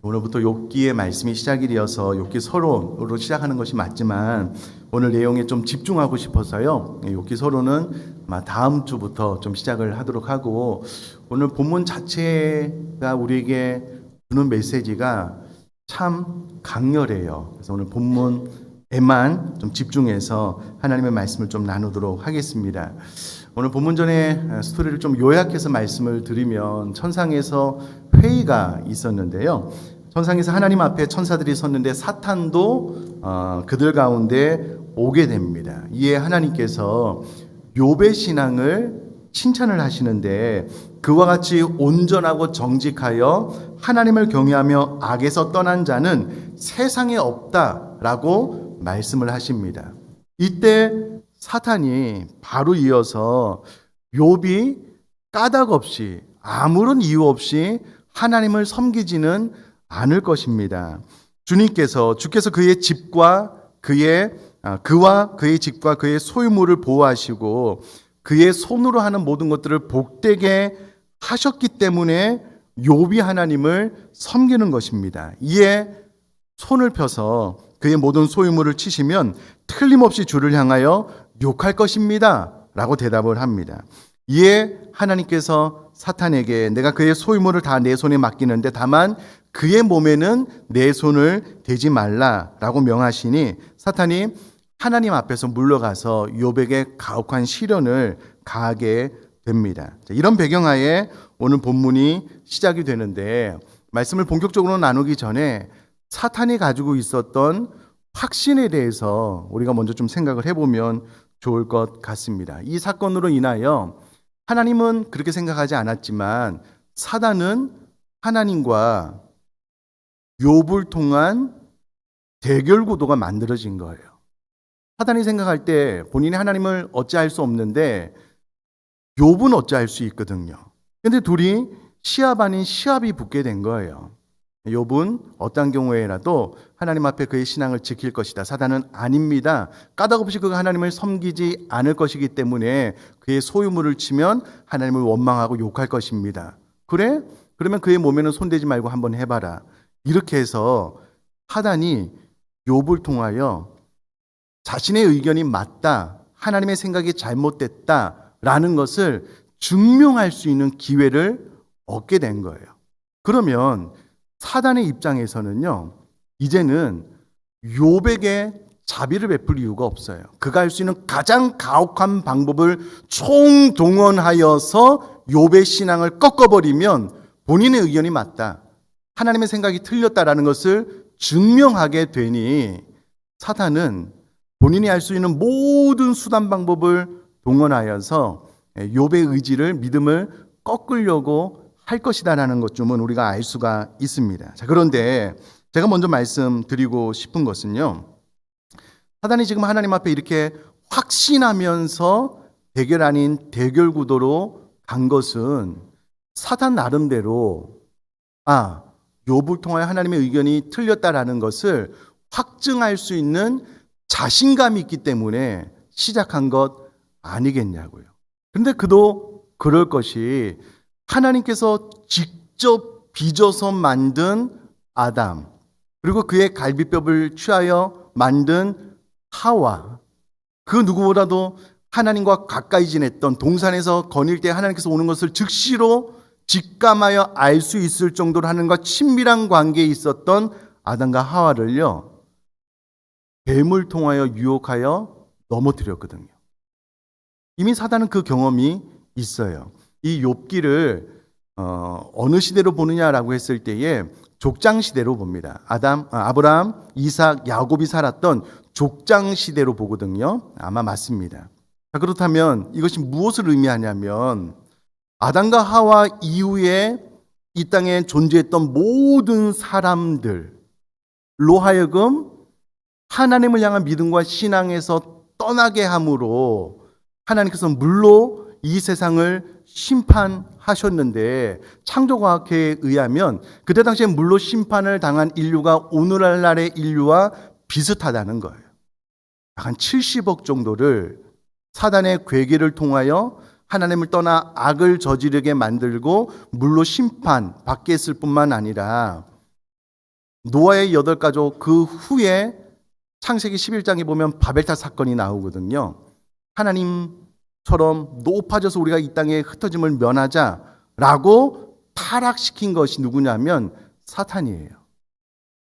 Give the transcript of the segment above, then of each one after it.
오늘부터 욥기의 말씀이 시작이 되어서 욥기 서론으로 시작하는 것이 맞지만 오늘 내용에 좀 집중하고 싶어서요. 욥기 서론은 아마 다음 주부터 좀 시작을 하도록 하고, 오늘 본문 자체가 우리에게 주는 메시지가 참 강렬해요. 그래서 오늘 본문에만 좀 집중해서 하나님의 말씀을 좀 나누도록 하겠습니다. 오늘 본문 전에 스토리를 좀 요약해서 말씀을 드리면, 천상에서 회의가 있었는데요. 천상에서 하나님 앞에 천사들이 섰는데 사탄도 그들 가운데 오게 됩니다. 이에 하나님께서 욥의 신앙을 칭찬을 하시는데, 그와 같이 온전하고 정직하여 하나님을 경외하며 악에서 떠난 자는 세상에 없다라고 말씀을 하십니다. 이때 사탄이 바로 이어서 욥이 까닭 없이 아무런 이유 없이 하나님을 섬기지는 않을 것입니다. 주께서 그의 집과 그와 그의 집과 그의 소유물을 보호하시고 그의 손으로 하는 모든 것들을 복되게 하셨기 때문에 욥이 하나님을 섬기는 것입니다. 이에 손을 펴서 그의 모든 소유물을 치시면 틀림없이 주를 향하여 욕할 것입니다 라고 대답을 합니다. 이에 하나님께서 사탄에게 내가 그의 소유물을 다 내 손에 맡기는데 다만 그의 몸에는 내 손을 대지 말라라고 명하시니, 사탄이 하나님 앞에서 물러가서 욥에게 가혹한 시련을 가하게 됩니다. 이런 배경하에 오늘 본문이 시작이 되는데, 말씀을 본격적으로 나누기 전에 사탄이 가지고 있었던 확신에 대해서 우리가 먼저 좀 생각을 해보면 좋을 것 같습니다. 이 사건으로 인하여 하나님은 그렇게 생각하지 않았지만 사단은 하나님과 욥을 통한 대결 구도가 만들어진 거예요. 사단이 생각할 때 본인이 하나님을 어찌할 수 없는데 욥은 어찌할 수 있거든요. 그런데 둘이 시합 아닌 시합이 붙게 된 거예요. 욥은 어떤 경우에라도 하나님 앞에 그의 신앙을 지킬 것이다. 사단은 아닙니다. 까닭없이 그가 하나님을 섬기지 않을 것이기 때문에 그의 소유물을 치면 하나님을 원망하고 욕할 것입니다. 그래? 그러면 그의 몸에는 손대지 말고 한번 해봐라. 이렇게 해서 사단이 욥을 통하여 자신의 의견이 맞다, 하나님의 생각이 잘못됐다라는 것을 증명할 수 있는 기회를 얻게 된 거예요. 그러면 사단의 입장에서는요, 이제는 욥에게 자비를 베풀 이유가 없어요. 그가 할 수 있는 가장 가혹한 방법을 총동원하여서 욥의 신앙을 꺾어버리면 본인의 의견이 맞다, 하나님의 생각이 틀렸다라는 것을 증명하게 되니, 사탄은 본인이 할 수 있는 모든 수단 방법을 동원하여서 욥의 의지를, 믿음을 꺾으려고 할 것이다라는 것쯤은 우리가 알 수가 있습니다. 자, 그런데 제가 먼저 말씀드리고 싶은 것은요, 사단이 지금 하나님 앞에 이렇게 확신하면서 대결 아닌 대결 구도로 간 것은 사단 나름대로 욥을 통하여 하나님의 의견이 틀렸다라는 것을 확증할 수 있는 자신감이 있기 때문에 시작한 것 아니겠냐고요. 그런데 그도 그럴 것이 하나님께서 직접 빚어서 만든 아담, 그리고 그의 갈비뼈를 취하여 만든 하와, 그 누구보다도 하나님과 가까이 지냈던, 동산에서 거닐 때 하나님께서 오는 것을 즉시로 직감하여 알 수 있을 정도로 하나님과 친밀한 관계에 있었던 아담과 하와를요, 뱀을 통하여 유혹하여 넘어뜨렸거든요. 이미 사단은 그 경험이 있어요. 이 욥기를 어느 시대로 보느냐라고 했을 때에 족장 시대로 봅니다. 아브라함, 이삭, 야곱이 살았던 족장 시대로 보거든요. 아마 맞습니다. 자, 그렇다면 이것이 무엇을 의미하냐면, 아담과 하와 이후에 이 땅에 존재했던 모든 사람들로 하여금 하나님을 향한 믿음과 신앙에서 떠나게 함으로 하나님께서 물로 이 세상을 심판하셨는데, 창조과학회에 의하면 그때 당시에 물로 심판을 당한 인류가 오늘날의 인류와 비슷하다는 거예요. 약 한 70억 정도를 사단의 괴계를 통하여 하나님을 떠나 악을 저지르게 만들고 물로 심판받게 했을 뿐만 아니라 노아의 8가족 그 후에 창세기 11장에 보면 바벨탑 사건이 나오거든요. 하나님처럼 높아져서 우리가 이 땅에 흩어짐을 면하자라고 타락시킨 것이 누구냐면 사탄이에요.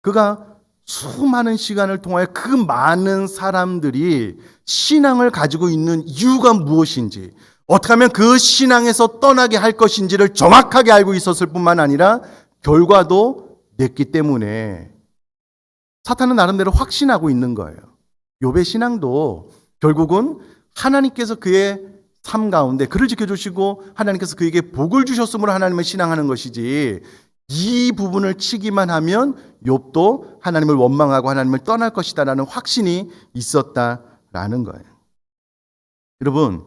그가 수많은 시간을 통하여 그 많은 사람들이 신앙을 가지고 있는 이유가 무엇인지, 어떻게 하면 그 신앙에서 떠나게 할 것인지를 정확하게 알고 있었을 뿐만 아니라 결과도 냈기 때문에 사탄은 나름대로 확신하고 있는 거예요. 욥의 신앙도 결국은 하나님께서 그의 삶 가운데 그를 지켜주시고 하나님께서 그에게 복을 주셨으므로 하나님을 신앙하는 것이지, 이 부분을 치기만 하면 욥도 하나님을 원망하고 하나님을 떠날 것이다라는 확신이 있었다라는 거예요. 여러분,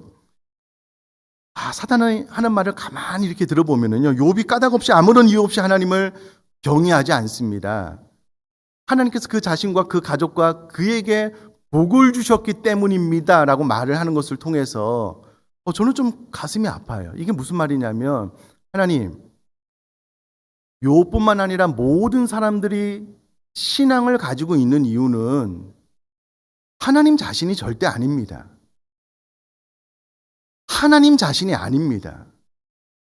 사탄이 하는 말을 가만히 이렇게 들어보면은요, 욥이 까닭없이 아무런 이유 없이 하나님을 경외하지 않습니다. 하나님께서 그 자신과 그 가족과 그에게 복을 주셨기 때문입니다 라고 말을 하는 것을 통해서 저는 좀 가슴이 아파요. 이게 무슨 말이냐면, 하나님, 욥뿐만 아니라 모든 사람들이 신앙을 가지고 있는 이유는 하나님 자신이 절대 아닙니다. 하나님 자신이 아닙니다.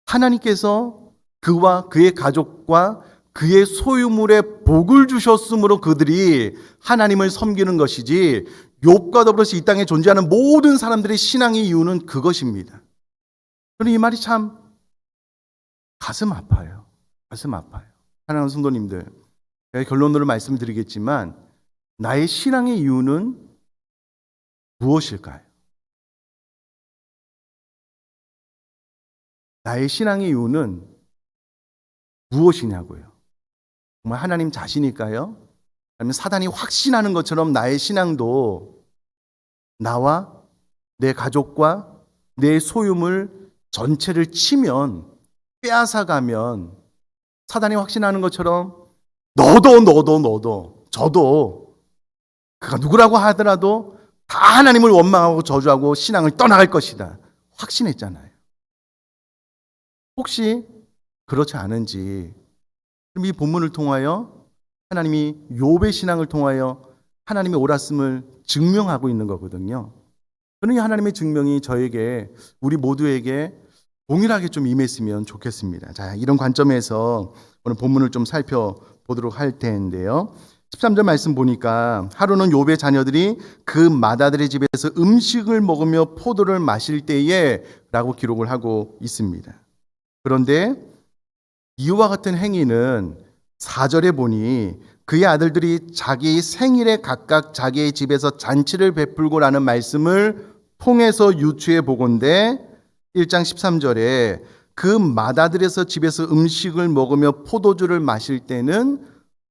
하나님께서 그와 그의 가족과 그의 소유물에 복을 주셨으므로 그들이 하나님을 섬기는 것이지, 욥과 더불어서 이 땅에 존재하는 모든 사람들의 신앙의 이유는 그것입니다. 저는 이 말이 참 가슴 아파요. 가슴 아파요. 사랑하는 성도님들, 제가 결론으로 말씀드리겠지만 나의 신앙의 이유는 무엇일까요? 나의 신앙의 이유는 무엇이냐고요? 정말 하나님 자신일까요? 아니면 사단이 확신하는 것처럼 나의 신앙도 나와 내 가족과 내 소유물 전체를 치면, 빼앗아가면 사단이 확신하는 것처럼 너도 저도 그가 누구라고 하더라도 다 하나님을 원망하고 저주하고 신앙을 떠나갈 것이다 확신했잖아요. 혹시 그렇지 않은지, 이 본문을 통하여 하나님이 욥의 신앙을 통하여 하나님의 옳았음을 증명하고 있는 거거든요. 저는 이 하나님의 증명이 저에게, 우리 모두에게 동일하게 좀 임했으면 좋겠습니다. 자, 이런 관점에서 오늘 본문을 좀 살펴보도록 할 텐데요. 13절 말씀 보니까 하루는 욥의 자녀들이 그 맏아들의 집에서 음식을 먹으며 포도를 마실 때에 라고 기록을 하고 있습니다. 그런데 이와 같은 행위는 4절에 보니 그의 아들들이 자기 생일에 각각 자기의 집에서 잔치를 베풀고라는 말씀을 통해서 유추해 보건대 1장 13절에 그 맏아들에서 집에서 음식을 먹으며 포도주를 마실 때는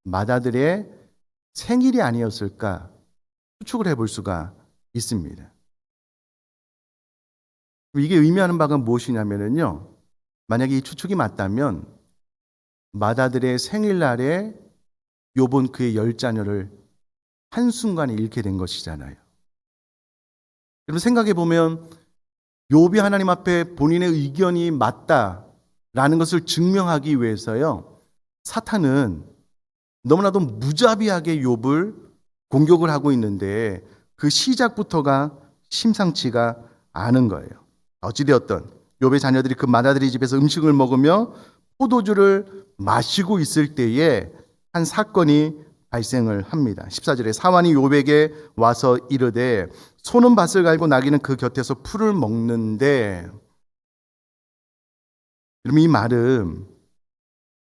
맏아들의 생일이 아니었을까 추측을 해볼 수가 있습니다. 이게 의미하는 바가 무엇이냐면요, 만약에 이 추측이 맞다면 맏아들의 생일날에 욥은 그의 10자녀를 한순간에 잃게 된 것이잖아요. 여러분 생각해보면 욥이 하나님 앞에 본인의 의견이 맞다라는 것을 증명하기 위해서요, 사탄은 너무나도 무자비하게 욥을 공격을 하고 있는데 그 시작부터가 심상치가 않은 거예요. 어찌되었든 욥의 자녀들이 그 맏아들의 집에서 음식을 먹으며 포도주를 마시고 있을 때에 한 사건이 발생을 합니다. 14절에 사환이 욥에게 와서 이르되 소는 밭을 갈고 나귀는 그 곁에서 풀을 먹는데, 그럼 이 말은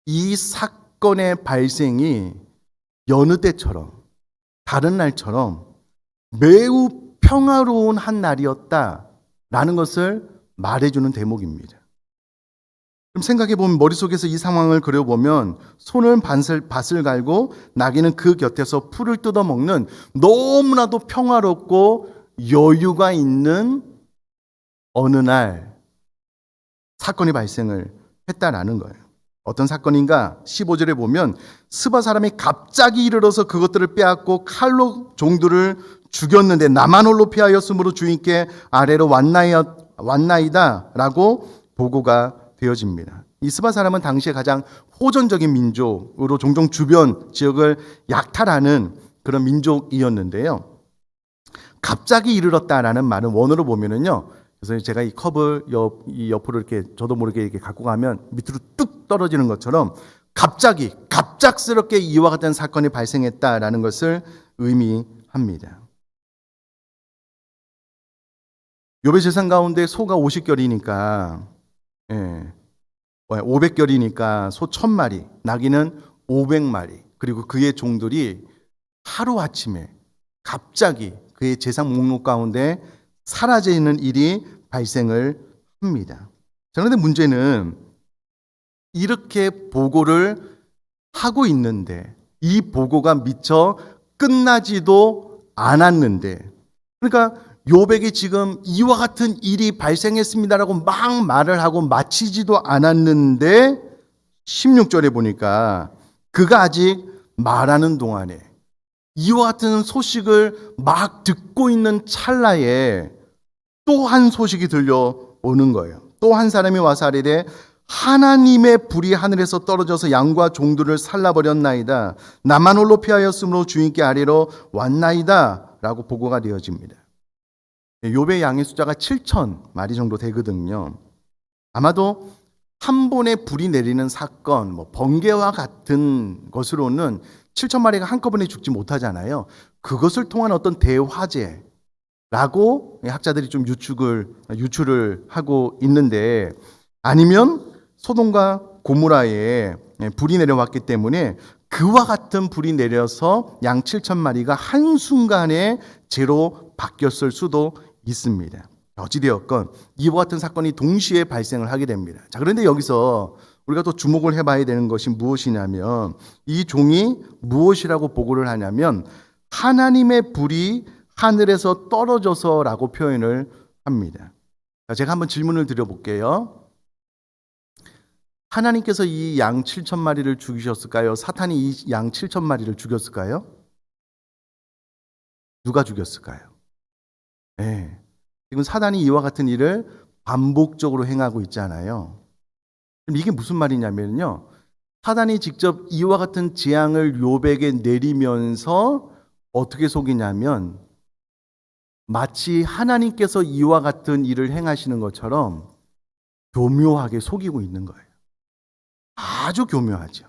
이 사건의 발생이 여느 때처럼 다른 날처럼 매우 평화로운 한 날이었다라는 것을 말해주는 대목입니다. 그럼 생각해보면 머릿속에서 이 상황을 그려보면 소는 밭을 갈고 나귀는 그 곁에서 풀을 뜯어먹는 너무나도 평화롭고 여유가 있는 어느 날 사건이 발생을 했다라는 거예요. 어떤 사건인가? 15절에 보면 스바 사람이 갑자기 이르러서 그것들을 빼앗고 칼로 종들을 죽였는데 나만 홀로 피하였으므로 주인께 아래로 왔나이다 라고 보고가 되어집니다. 이 스바 사람은 당시에 가장 호전적인 민족으로 종종 주변 지역을 약탈하는 그런 민족이었는데요. 갑자기 이르렀다라는 말은 원어로 보면은요. 그래서 제가 이 컵을 이 옆으로 이렇게 저도 모르게 이렇게 갖고 가면 밑으로 뚝 떨어지는 것처럼 갑작스럽게 이와 같은 사건이 발생했다라는 것을 의미합니다. 욥의 재산 가운데 소가 50결이니까 500결이니까 소 1000마리, 나귀는 500마리, 그리고 그의 종들이 하루아침에 갑자기 그의 재산 목록 가운데 사라지는 일이 발생을 합니다. 그런데 문제는 이렇게 보고를 하고 있는데 이 보고가 미처 끝나지도 않았는데, 그러니까 욥에게 지금 이와 같은 일이 발생했습니다라고 막 말을 하고 마치지도 않았는데 16절에 보니까 그가 아직 말하는 동안에 이와 같은 소식을 막 듣고 있는 찰나에 또 한 소식이 들려오는 거예요. 또 한 사람이 와서 아뢰되 하나님의 불이 하늘에서 떨어져서 양과 종들을 살라버렸나이다. 나만 홀로 피하였으므로 주인께 아뢰러 왔나이다 라고 보고가 되어집니다. 욥의 양의 숫자가 7,000마리 정도 되거든요. 아마도 한 번에 불이 내리는 사건, 번개와 같은 것으로는 7,000마리가 한꺼번에 죽지 못하잖아요. 그것을 통한 어떤 대화재라고 학자들이 좀 유출을 하고 있는데, 아니면 소돔과 고모라에 불이 내려왔기 때문에 그와 같은 불이 내려서 양 7,000마리가 한순간에 재로 바뀌었을 수도 있습니다. 어찌되었건 이와 같은 사건이 동시에 발생을 하게 됩니다. 자, 그런데 여기서 우리가 또 주목을 해봐야 되는 것이 무엇이냐면, 이 종이 무엇이라고 보고를 하냐면 하나님의 불이 하늘에서 떨어져서라고 표현을 합니다. 자, 제가 한번 질문을 드려볼게요. 하나님께서 이 양 7,000마리를 죽이셨을까요? 사탄이 이 양 7,000마리를 죽였을까요? 누가 죽였을까요? 네. 지금 사단이 이와 같은 일을 반복적으로 행하고 있잖아요. 그럼 이게 무슨 말이냐면요, 사단이 직접 이와 같은 재앙을 욥에게 내리면서 어떻게 속이냐면 마치 하나님께서 이와 같은 일을 행하시는 것처럼 교묘하게 속이고 있는 거예요. 아주 교묘하죠.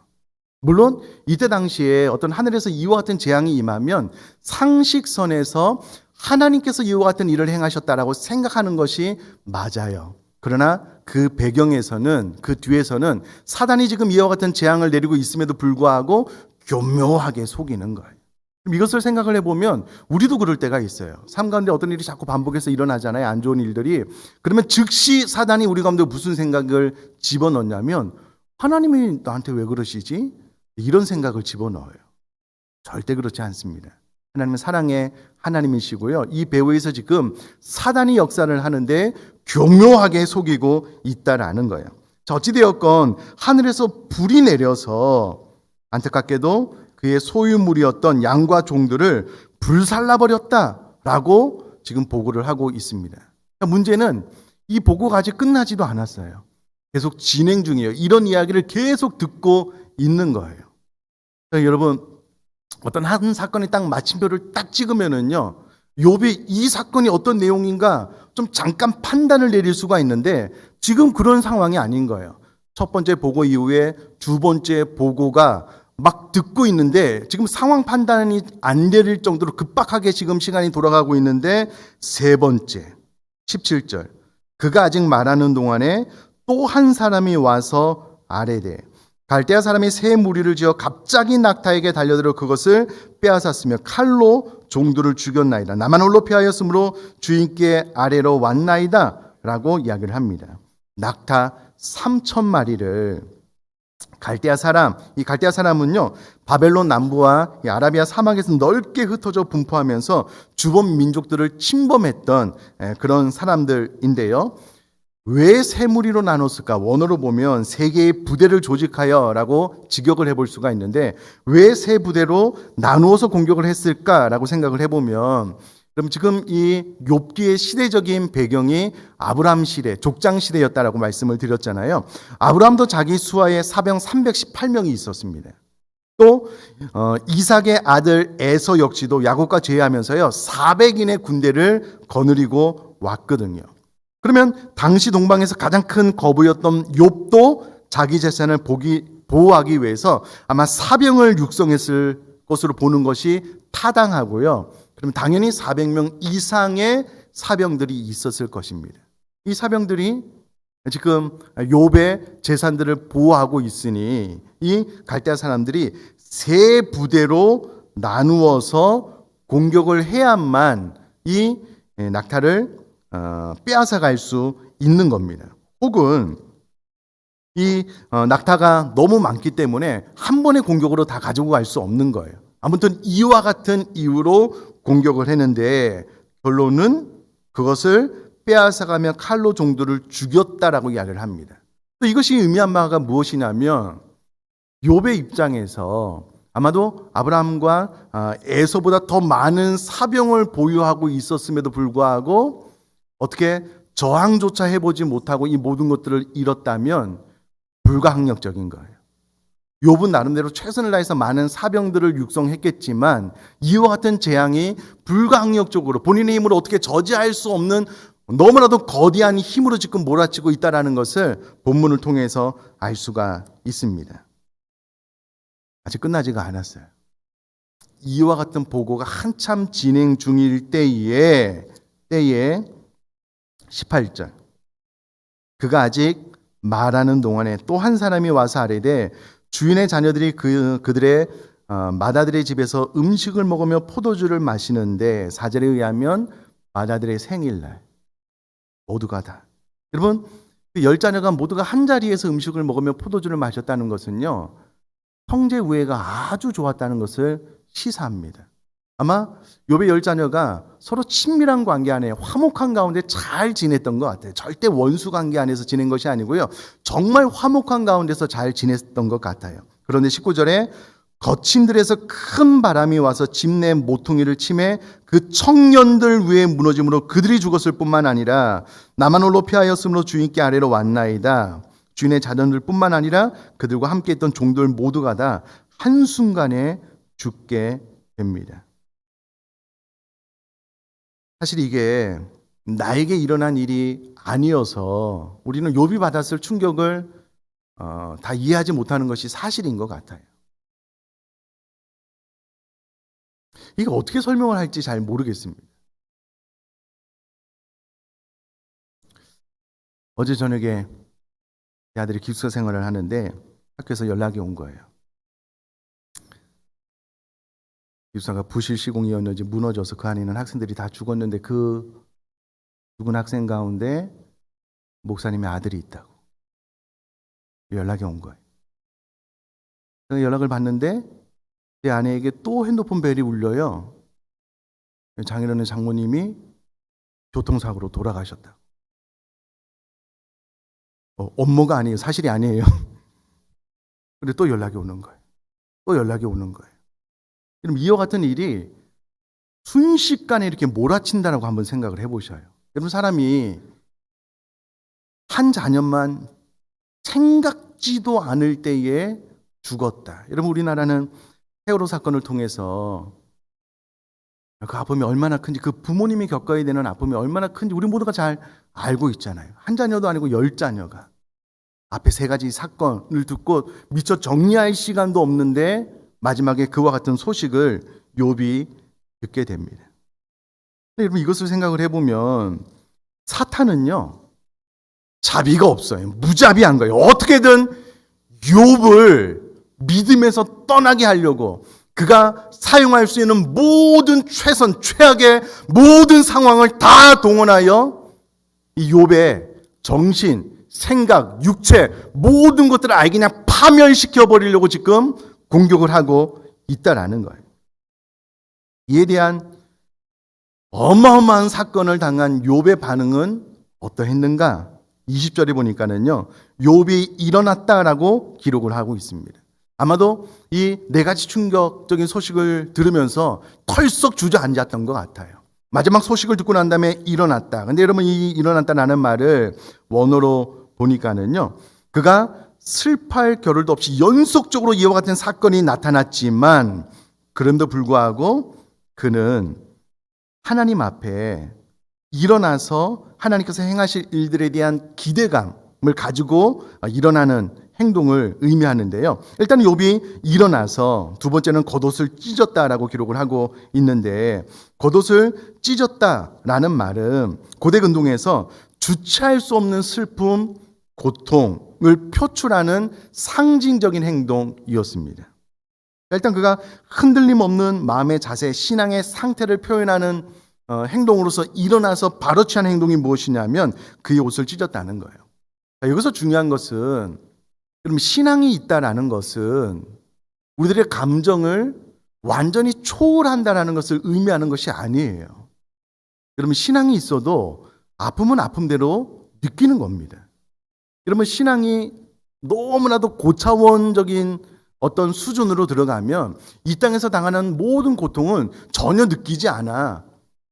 물론 이때 당시에 어떤 하늘에서 이와 같은 재앙이 임하면 상식선에서 하나님께서 이와 같은 일을 행하셨다라고 생각하는 것이 맞아요. 그러나 그 배경에서는, 그 뒤에서는 사단이 지금 이와 같은 재앙을 내리고 있음에도 불구하고 교묘하게 속이는 거예요. 이것을 생각을 해보면 우리도 그럴 때가 있어요. 삶 가운데 어떤 일이 자꾸 반복해서 일어나잖아요. 안 좋은 일들이. 그러면 즉시 사단이 우리 가운데 무슨 생각을 집어넣냐면 하나님이 나한테 왜 그러시지? 이런 생각을 집어넣어요. 절대 그렇지 않습니다. 하나님은 사랑의 하나님이시고요. 이 배후에서 지금 사단이 역사를 하는데 교묘하게 속이고 있다라는 거예요. 자, 어찌되었건 하늘에서 불이 내려서 안타깝게도 그의 소유물이었던 양과 종들을 불살라버렸다라고 지금 보고를 하고 있습니다. 문제는 이 보고가 아직 끝나지도 않았어요. 계속 진행 중이에요. 이런 이야기를 계속 듣고 있는 거예요. 여러분, 어떤 한 사건이 딱 마침표를 딱 찍으면은요, 욥이 이 사건이 어떤 내용인가 좀 잠깐 판단을 내릴 수가 있는데 지금 그런 상황이 아닌 거예요. 첫 번째 보고 이후에 두 번째 보고가 막 듣고 있는데 지금 상황 판단이 안 내릴 정도로 급박하게 지금 시간이 돌아가고 있는데, 세 번째 17절, 그가 아직 말하는 동안에 또 한 사람이 와서 아뢰되 갈대아 사람이 새 무리를 지어 갑자기 낙타에게 달려들어 그것을 빼앗았으며 칼로 종들을 죽였나이다. 나만 홀로 피하였으므로 주인께 아뢰러 왔나이다 라고 이야기를 합니다. 낙타 3,000마리를 갈대아 사람, 이 갈대아 사람은요, 바벨론 남부와 이 아라비아 사막에서 넓게 흩어져 분포하면서 주변 민족들을 침범했던 그런 사람들인데요. 왜 세 무리로 나눴을까? 원어로 보면 세 개의 부대를 조직하여 라고 직역을 해볼 수가 있는데, 왜 세 부대로 나누어서 공격을 했을까라고 생각을 해보면, 그럼 지금 이 욥기의 시대적인 배경이 아브라함 시대, 족장 시대였다라고 말씀을 드렸잖아요. 아브라함도 자기 수하에 사병 318명이 있었습니다. 또 이삭의 아들 에서 역시도 야곱과 제의하면서요 400인의 군대를 거느리고 왔거든요. 그러면 당시 동방에서 가장 큰 거부였던 욥도 자기 재산을 보호하기 위해서 아마 사병을 육성했을 것으로 보는 것이 타당하고요. 그럼 당연히 400명 이상의 사병들이 있었을 것입니다. 이 사병들이 지금 욥의 재산들을 보호하고 있으니 이 갈대아 사람들이 세 부대로 나누어서 공격을 해야만 이 낙타를 빼앗아 갈 수 있는 겁니다. 혹은 이 낙타가 너무 많기 때문에 한 번의 공격으로 다 가지고 갈 수 없는 거예요. 아무튼 이와 같은 이유로 공격을 했는데 결론은 그것을 빼앗아가며 칼로 종들을 죽였다라고 이야기를 합니다. 또 이것이 의미한 바가 무엇이냐면 욥의 입장에서 아마도 아브라함과 에서보다 더 많은 사병을 보유하고 있었음에도 불구하고 어떻게 저항조차 해보지 못하고 이 모든 것들을 잃었다면 불가항력적인 거예요. 욥은 나름대로 최선을 다해서 많은 사병들을 육성했겠지만 이와 같은 재앙이 불가항력적으로 본인의 힘으로 어떻게 저지할 수 없는 너무나도 거대한 힘으로 지금 몰아치고 있다는 것을 본문을 통해서 알 수가 있습니다. 아직 끝나지가 않았어요. 이와 같은 보고가 한참 진행 중일 때에 18절 그가 아직 말하는 동안에 또 한 사람이 와서 아뢰되 주인의 자녀들이 그들의 마다들의 집에서 음식을 먹으며 포도주를 마시는데 4절에 의하면 마다들의 생일날 모두가 다 여러분 그 10자녀가 모두가 한 자리에서 음식을 먹으며 포도주를 마셨다는 것은요 형제 우애가 아주 좋았다는 것을 시사합니다. 아마 욥의 10자녀가 서로 친밀한 관계 안에 화목한 가운데 잘 지냈던 것 같아요. 절대 원수 관계 안에서 지낸 것이 아니고요. 정말 화목한 가운데서 잘 지냈던 것 같아요. 그런데 19절에 거친 들에서 큰 바람이 와서 집 내 모퉁이를 치매 그 청년들 위에 무너짐으로 그들이 죽었을 뿐만 아니라 나만 홀로 피하였으므로 주인께 아래로 왔나이다. 주인의 자녀들 뿐만 아니라 그들과 함께 있던 종들 모두가 다 한순간에 죽게 됩니다. 사실 이게 나에게 일어난 일이 아니어서 우리는 욥이 받았을 충격을 다 이해하지 못하는 것이 사실인 것 같아요. 이거 어떻게 설명을 할지 잘 모르겠습니다. 어제 저녁에 제 아들이 기숙사 생활을 하는데 학교에서 연락이 온 거예요. 기숙사가 부실 시공이었는지 무너져서 그 안에 있는 학생들이 다 죽었는데 그 죽은 학생 가운데 목사님의 아들이 있다고 연락이 온 거예요. 제가 연락을 받는데 제 아내에게 또 핸드폰 벨이 울려요. 장인어른 장모님이 교통사고로 돌아가셨다고. 업무가 아니에요. 사실이 아니에요. 근데 또 연락이 오는 거예요. 또 연락이 오는 거예요. 그럼 이와 같은 일이 순식간에 이렇게 몰아친다라고 한번 생각을 해보셔요. 여러분 사람이 한 자녀만 생각지도 않을 때에 죽었다. 여러분 우리나라는 세월호 사건을 통해서 그 아픔이 얼마나 큰지 그 부모님이 겪어야 되는 아픔이 얼마나 큰지 우리 모두가 잘 알고 있잖아요. 한 자녀도 아니고 10자녀가 앞에 세 가지 사건을 듣고 미처 정리할 시간도 없는데 마지막에 그와 같은 소식을 욥이 듣게 됩니다. 근데 여러분 이것을 생각을 해보면 사탄은요 자비가 없어요. 무자비한 거예요. 어떻게든 욥을 믿음에서 떠나게 하려고 그가 사용할 수 있는 모든 최선, 최악의 모든 상황을 다 동원하여 이 욥의 정신, 생각, 육체 모든 것들을 아예 그냥 파멸시켜 버리려고 지금 공격을 하고 있다라는 거예요. 이에 대한 어마어마한 사건을 당한 욥의 반응은 어떠했는가? 20절에 보니까는요. 욥이 일어났다라고 기록을 하고 있습니다. 아마도 이 네 가지 충격적인 소식을 들으면서 털썩 주저앉았던 것 같아요. 마지막 소식을 듣고 난 다음에 일어났다. 근데 여러분 이 일어났다라는 말을 원어로 보니까는요. 그가 슬퍼할 겨를도 없이 연속적으로 이와 같은 사건이 나타났지만 그럼에도 불구하고 그는 하나님 앞에 일어나서 하나님께서 행하실 일들에 대한 기대감을 가지고 일어나는 행동을 의미하는데요. 일단 욥이 일어나서 두 번째는 겉옷을 찢었다라고 기록을 하고 있는데 겉옷을 찢었다라는 말은 고대 근동에서 주체할 수 없는 슬픔, 고통을 표출하는 상징적인 행동이었습니다. 일단 그가 흔들림 없는 마음의 자세, 신앙의 상태를 표현하는 행동으로서 일어나서 바로 취한 행동이 무엇이냐면 그의 옷을 찢었다는 거예요. 여기서 중요한 것은 그럼 신앙이 있다라는 것은 우리들의 감정을 완전히 초월한다라는 것을 의미하는 것이 아니에요. 그러면 신앙이 있어도 아픔은 아픔대로 느끼는 겁니다. 그러면 신앙이 너무나도 고차원적인 어떤 수준으로 들어가면 이 땅에서 당하는 모든 고통은 전혀 느끼지 않아.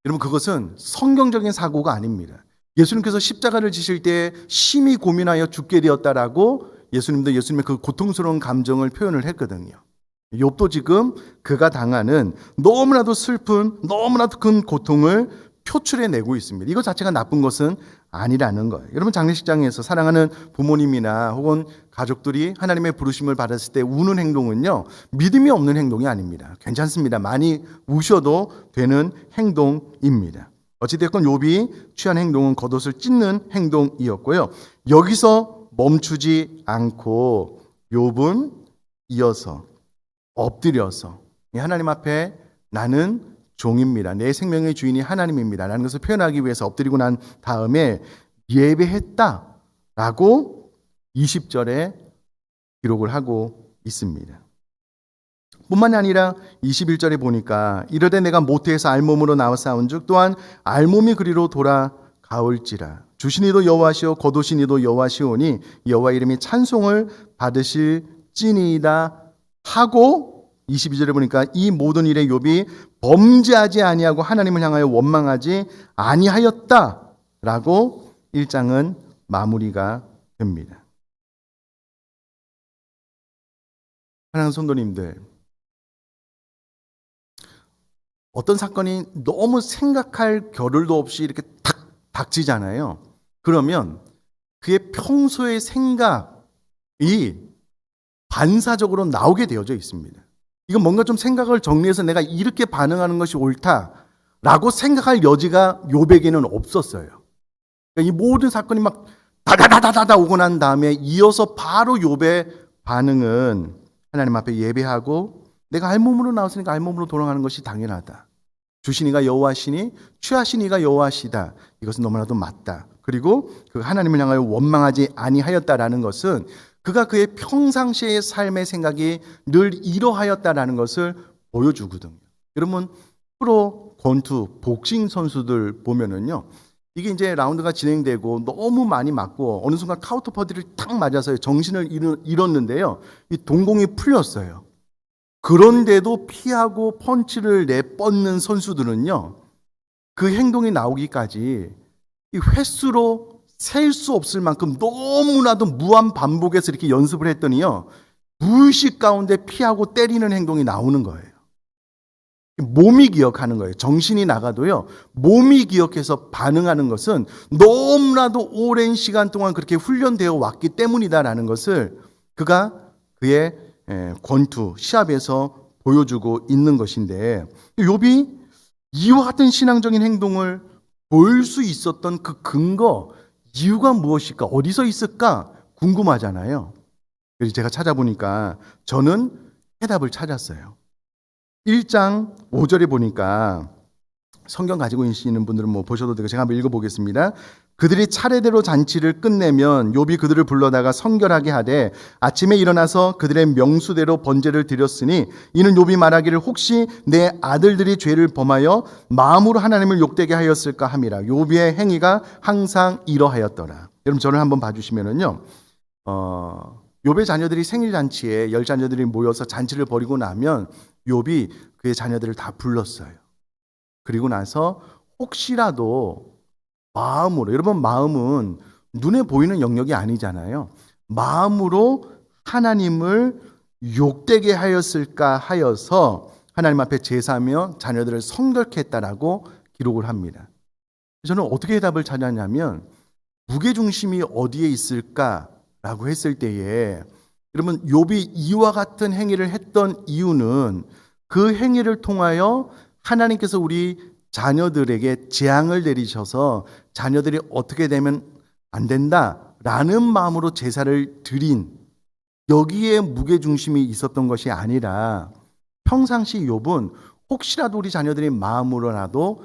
여러분 그것은 성경적인 사고가 아닙니다. 예수님께서 십자가를 지실 때 심히 고민하여 죽게 되었다라고 예수님도 예수님의 그 고통스러운 감정을 표현을 했거든요. 욥도 지금 그가 당하는 너무나도 슬픈 너무나도 큰 고통을 표출해내고 있습니다. 이것 자체가 나쁜 것은 아니라는 거예요. 여러분 장례식장에서 사랑하는 부모님이나 혹은 가족들이 하나님의 부르심을 받았을 때 우는 행동은요 믿음이 없는 행동이 아닙니다. 괜찮습니다. 많이 우셔도 되는 행동입니다. 어찌됐건 욥이 취한 행동은 겉옷을 찢는 행동이었고요. 여기서 멈추지 않고 욥은 이어서 엎드려서 하나님 앞에 나는 종입니다. 내 생명의 주인이 하나님입니다. 라는 것을 표현하기 위해서 엎드리고 난 다음에 예배했다라고 20절에 기록을 하고 있습니다. 뿐만이 아니라 21절에 보니까 이르되 내가 모태에서 알몸으로 나와 싸운즉 또한 알몸이 그리로 돌아가올지라 주시니도 여호와시오 거두시니도 여호와시오니 여호와 이름이 찬송을 받으실지니이다 하고 22절에 보니까 이 모든 일에 욥이 범죄하지 아니하고 하나님을 향하여 원망하지 아니하였다라고 1장은 마무리가 됩니다. 사랑하는 성도님들, 어떤 사건이 너무 생각할 겨를도 없이 이렇게 탁 닥치잖아요. 그러면 그의 평소의 생각이 반사적으로 나오게 되어져 있습니다. 이건 뭔가 좀 생각을 정리해서 내가 이렇게 반응하는 것이 옳다라고 생각할 여지가 욥에게는 없었어요. 그러니까 이 모든 사건이 막 다다다다다 오고 난 다음에 이어서 바로 욥의 반응은 하나님 앞에 예배하고 내가 알몸으로 나왔으니까 알몸으로 돌아가는 것이 당연하다. 주시니가 여호와시니 취하시니가 여호와시다. 이것은 너무나도 맞다. 그리고 그 하나님을 향하여 원망하지 아니하였다라는 것은 그가 그의 평상시의 삶의 생각이 늘 이러하였다라는 것을 보여주거든요. 여러분 프로 권투 복싱 선수들 보면은요. 이게 이제 라운드가 진행되고 너무 많이 맞고 어느 순간 카운터 퍼디를 탁 맞아서 정신을 잃었는데요. 이 동공이 풀렸어요. 그런데도 피하고 펀치를 내뻗는 선수들은요. 그 행동이 나오기까지 이 횟수로 셀 수 없을 만큼 너무나도 무한 반복해서 이렇게 연습을 했더니요. 무의식 가운데 피하고 때리는 행동이 나오는 거예요. 몸이 기억하는 거예요. 정신이 나가도요. 몸이 기억해서 반응하는 것은 너무나도 오랜 시간 동안 그렇게 훈련되어 왔기 때문이다라는 것을 그가 그의 권투, 시합에서 보여주고 있는 것인데 욥이 이와 같은 신앙적인 행동을 보일 수 있었던 그 근거, 이유가 무엇일까? 어디서 있을까? 궁금하잖아요. 그래서 제가 찾아보니까 저는 해답을 찾았어요. 1장 5절에 보니까 성경 가지고 계시는 분들은 뭐 보셔도 되고 제가 한번 읽어보겠습니다. 그들이 차례대로 잔치를 끝내면 욥이 그들을 불러다가 성결하게 하되 아침에 일어나서 그들의 명수대로 번제를 드렸으니 이는 욥이 말하기를 혹시 내 아들들이 죄를 범하여 마음으로 하나님을 욕되게 하였을까 함이라. 욥의 행위가 항상 이러하였더라. 여러분 저를 한번 봐주시면은요. 욥의 자녀들이 생일 잔치에 10자녀들이 모여서 잔치를 벌이고 나면 욥이 그의 자녀들을 다 불렀어요. 그리고 나서 혹시라도 마음으로, 여러분 마음은 눈에 보이는 영역이 아니잖아요. 마음으로 하나님을 욕되게 하였을까 하여서 하나님 앞에 제사하며 자녀들을 성결케 했다라고 기록을 합니다. 저는 어떻게 해답을 찾았냐면 무게중심이 어디에 있을까라고 했을 때에 여러분 욥이 이와 같은 행위를 했던 이유는 그 행위를 통하여 하나님께서 우리 자녀들에게 재앙을 내리셔서 자녀들이 어떻게 되면 안 된다라는 마음으로 제사를 드린 여기에 무게중심이 있었던 것이 아니라 평상시 욥은 혹시라도 우리 자녀들이 마음으로라도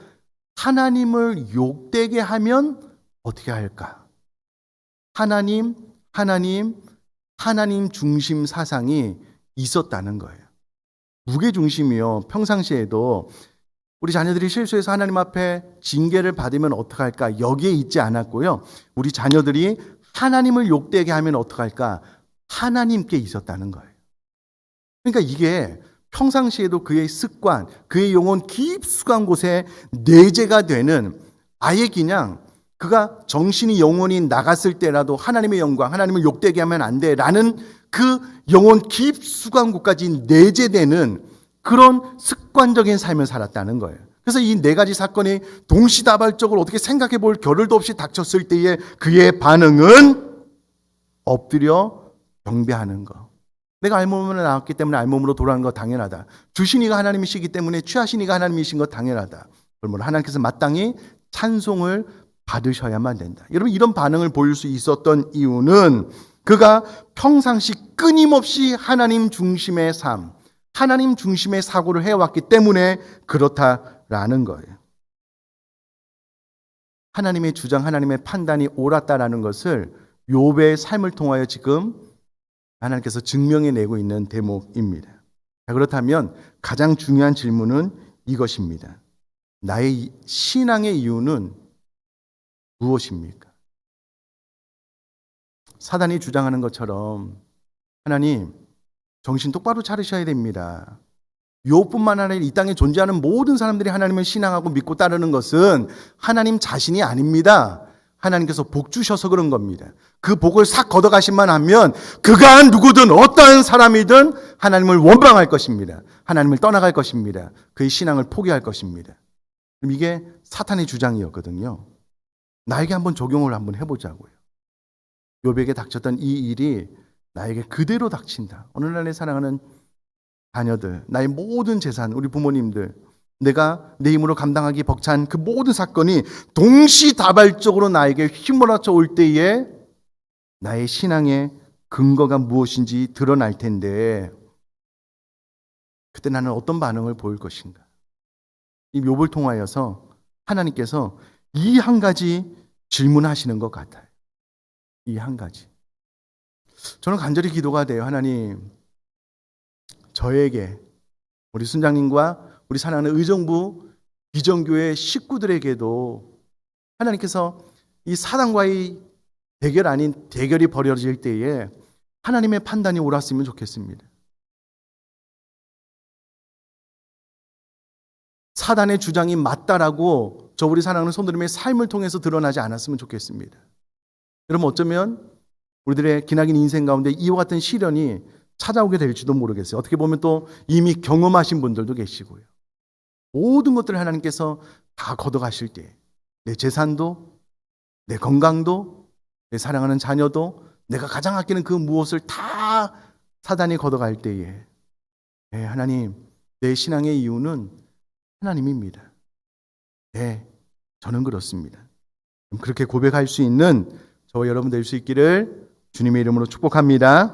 하나님을 욕되게 하면 어떻게 할까? 하나님 중심 사상이 있었다는 거예요. 무게중심이요. 평상시에도 우리 자녀들이 실수해서 하나님 앞에 징계를 받으면 어떡할까? 여기에 있지 않았고요. 우리 자녀들이 하나님을 욕되게 하면 어떡할까? 하나님께 있었다는 거예요. 그러니까 이게 평상시에도 그의 습관, 그의 영혼 깊숙한 곳에 내재가 되는 아예 그냥 그가 정신이 영혼이 나갔을 때라도 하나님의 영광, 하나님을 욕되게 하면 안 돼라는 그 영혼 깊숙한 곳까지 내재되는 그런 습관적인 삶을 살았다는 거예요. 그래서 이 네 가지 사건이 동시다발적으로 어떻게 생각해 볼 겨를도 없이 닥쳤을 때의 그의 반응은 엎드려 경배하는 거. 내가 알몸으로 나왔기 때문에 알몸으로 돌아가는 거 당연하다. 주신 이가 하나님이시기 때문에 취하신 이가 하나님이신 거 당연하다. 그러므로 하나님께서 마땅히 찬송을 받으셔야만 된다. 여러분 이런 반응을 보일 수 있었던 이유는 그가 평상시 끊임없이 하나님 중심의 삶, 하나님 중심의 사고를 해왔기 때문에 그렇다라는 거예요. 하나님의 주장, 하나님의 판단이 옳았다라는 것을 욥의 삶을 통하여 지금 하나님께서 증명해내고 있는 대목입니다. 자, 그렇다면 가장 중요한 질문은 이것입니다. 나의 신앙의 이유는 무엇입니까? 사단이 주장하는 것처럼 하나님 정신 똑바로 차리셔야 됩니다. 욥뿐만 아니라 이 땅에 존재하는 모든 사람들이 하나님을 신앙하고 믿고 따르는 것은 하나님 자신이 아닙니다. 하나님께서 복 주셔서 그런 겁니다. 그 복을 싹 걷어가시만 하면 그가 누구든 어떠한 사람이든 하나님을 원망할 것입니다. 하나님을 떠나갈 것입니다. 그의 신앙을 포기할 것입니다. 그럼 이게 사탄의 주장이었거든요. 나에게 한번 적용을 한번 해보자고요. 욥에게 닥쳤던 이 일이 나에게 그대로 닥친다. 오늘날의 사랑하는 자녀들, 나의 모든 재산, 우리 부모님들, 내가 내 힘으로 감당하기 벅찬 그 모든 사건이 동시다발적으로 나에게 휘몰아쳐 올 때에 나의 신앙의 근거가 무엇인지 드러날 텐데 그때 나는 어떤 반응을 보일 것인가? 이 욥을 통하여서 하나님께서 이 한 가지 질문하시는 것 같아요. 이 한 가지. 저는 간절히 기도가 돼요. 하나님, 저에게, 우리 순장님과 우리 사랑하는 의정부 비전교회 식구들에게도 하나님께서 이 사단과의 대결 아닌 대결이 벌어질 때에 하나님의 판단이 옳았으면 좋겠습니다. 사단의 주장이 맞다라고 저 우리 사랑하는 손들님의 삶을 통해서 드러나지 않았으면 좋겠습니다. 여러분 어쩌면 우리들의 기나긴 인생 가운데 이와 같은 시련이 찾아오게 될지도 모르겠어요. 어떻게 보면 또 이미 경험하신 분들도 계시고요. 모든 것들을 하나님께서 다 걷어가실 때 내 재산도, 내 건강도, 내 사랑하는 자녀도, 내가 가장 아끼는 그 무엇을 다 사단이 걷어갈 때에 하나님, 내 신앙의 이유는 하나님입니다. 네, 저는 그렇습니다. 그렇게 고백할 수 있는 저와 여러분 될 수 있기를 주님의 이름으로 축복합니다.